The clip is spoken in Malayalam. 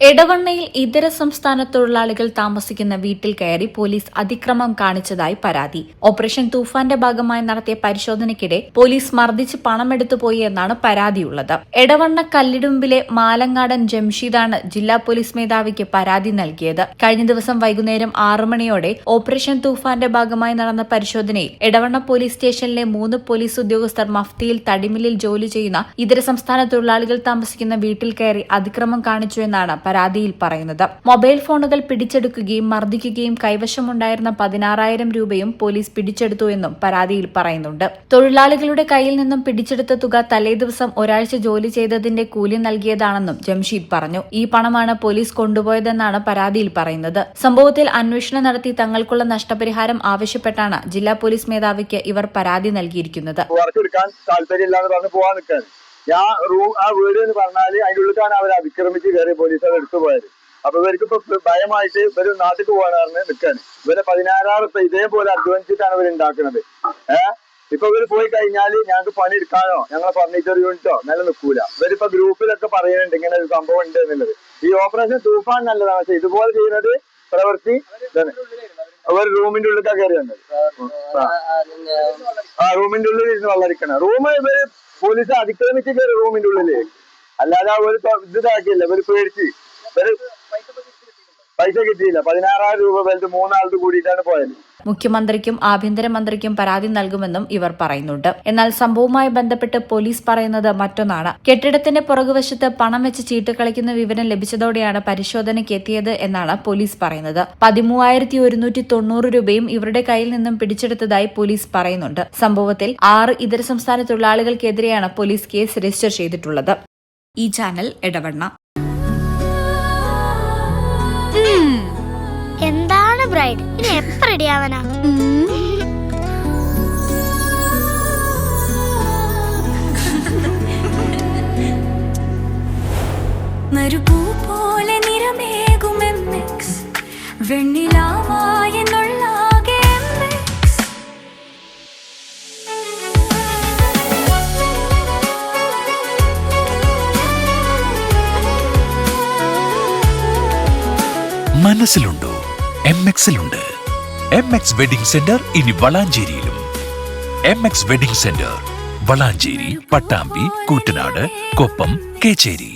എടവണ്ണയിൽ ഇതര സംസ്ഥാന തൊഴിലാളികൾ താമസിക്കുന്ന വീട്ടിൽ കയറി പോലീസ് അതിക്രമം കാണിച്ചതായി പരാതി. ഓപ്പറേഷൻ തൂഫാന്റെ ഭാഗമായി നടത്തിയ പരിശോധനയ്ക്കിടെ പോലീസ് മർദ്ദിച്ച് പണമെടുത്തുപോയി എന്നാണ് പരാതിയുള്ളത്. എടവണ്ണ കല്ലിടുമ്പിലെ മാലങ്ങാടൻ ജംഷീദാണ് ജില്ലാ പോലീസ് മേധാവിക്ക് പരാതി നൽകിയത്. കഴിഞ്ഞ ദിവസം വൈകുന്നേരം 6 മണിയോടെ ഓപ്പറേഷൻ തൂഫാന്റെ ഭാഗമായി നടന്ന പരിശോധനയിൽ എടവണ്ണ പോലീസ് സ്റ്റേഷനിലെ 3 പോലീസ് ഉദ്യോഗസ്ഥർ മഫ്തിയിൽ തടിമില്ലിൽ ജോലി ചെയ്യുന്ന ഇതര സംസ്ഥാന തൊഴിലാളികൾ താമസിക്കുന്ന വീട്ടിൽ കയറി അതിക്രമം കാണിച്ചു എന്നാണ് പരാതിയിൽ പറയുന്നത്. മൊബൈൽ ഫോണുകൾ പിടിച്ചെടുക്കുകയും മർദ്ദിക്കുകയും കൈവശമുണ്ടായിരുന്ന 16,000 രൂപയും പോലീസ് പിടിച്ചെടുത്തു എന്നും പരാതിയിൽ പറയുന്നുണ്ട്. തൊഴിലാളികളുടെ കയ്യിൽ നിന്നും പിടിച്ചെടുത്ത തുക തലേദിവസം ഒരാഴ്ച ജോലി ചെയ്തതിന്റെ കൂലി നൽകിയതാണെന്നും ജംഷീദ് പറഞ്ഞു. ഈ പണമാണ് പോലീസ് കൊണ്ടുപോയതെന്നാണ് പരാതിയിൽ പറയുന്നത്. സംഭവത്തിൽ അന്വേഷണം നടത്തി തങ്ങൾക്കുള്ള നഷ്ടപരിഹാരം ആവശ്യപ്പെട്ടാണ് ജില്ലാ പോലീസ് മേധാവിക്ക് ഇവർ പരാതി നൽകിയിരിക്കുന്നത്. ആ വീട് എന്ന് പറഞ്ഞാല് അതിന്റെ ഉള്ളിലാണ് അവർ അതിക്രമിച്ച് കയറി പോലീസ് അത് എടുത്തു പോയത്. അപ്പൊ ഇവർക്ക് ഇപ്പൊ ഭയമായിട്ട് ഇവര് നാട്ടിൽ പോകാനാണ് നിൽക്കാന്. ഇവരെ 16,000 റുപ്യ ഇതേപോലെ അധ്വാനിച്ചിട്ടാണ് ഇവർ ഉണ്ടാക്കുന്നത്. ഇപ്പൊ ഇവര് പോയി കഴിഞ്ഞാല് ഞങ്ങൾക്ക് പണി എടുക്കാനോ ഞങ്ങളെ ഫർണിച്ചർ യൂണിറ്റോ നിലനിൽക്കൂല. ഇവരിപ്പോ ഗ്രൂപ്പിലൊക്കെ പറയുന്നുണ്ട് ഇങ്ങനെ ഒരു സംഭവം ഉണ്ട് എന്നുള്ളത്. ഈ ഓപ്പറേഷൻ തൂഫാൻ നല്ലതാണ്, പക്ഷെ ഇതുപോലെ ചെയ്യുന്നത് പ്രവൃത്തി അവർ റൂമിന്റെ ഉള്ളിലേക്കാണ് കയറി വന്നത്. റൂമിന്റെ ഉള്ളിൽ ഇരുന്ന് വെള്ളരിക്കണം. റൂം ഇവര് പോലീസ് അതിക്രമിച്ച് കയറി റൂമിന്റെ ഉള്ളില്, അല്ലാതെ ഒരു ഇതാക്കിയില്ല. ഇവര് പേടിച്ച് പൈസ കിട്ടിയില്ല. 16,000 രൂപ വലുത് 3 ആൾക്ക് കൂടിയിട്ടാണ് പോയത്. മുഖ്യമന്ത്രിക്കും ആഭ്യന്തരമന്ത്രിക്കും പരാതി നൽകുമെന്നും ഇവർ പറയുന്നുണ്ട്. എന്നാൽ സംഭവവുമായി ബന്ധപ്പെട്ട് പോലീസ് പറയുന്നത് മറ്റൊന്നാണ്. കെട്ടിടത്തിന്റെ പുറകുവശത്ത് പണം വെച്ച് ചീട്ട് കളിക്കുന്ന വിവരം ലഭിച്ചതോടെയാണ് പരിശോധനയ്ക്ക് എത്തിയത് എന്നാണ് പോലീസ് പറയുന്നത്. 13,190 രൂപയും ഇവരുടെ കയ്യിൽ നിന്നും പിടിച്ചെടുത്തതായി പോലീസ് പറയുന്നുണ്ട്. സംഭവത്തിൽ 6 ഇതര സംസ്ഥാന തൊഴിലാളികൾക്കെതിരെയാണ് പോലീസ് കേസ് രജിസ്റ്റർ ചെയ്തിട്ടുള്ളത്. ഈ ചാനൽ എടവണ്ണ. എന്താണ് ബ്രൈഡ്, ഇനി എപ്പ റെഡി ആവാനാ? മരുഭൂ പോലെ നിറമേകും MX, വെണ്ണിലാവായെന്നുള്ളാകെ MX. മനസ്സിലുണ്ടോ? MX-ലുണ്ട്. MX വെഡിംഗ് സെന്റർ ഇനി വളാഞ്ചേരിയിലും. MX wedding centre Valanchery, Pattambi, Koottanad, Koppam, Kecheri.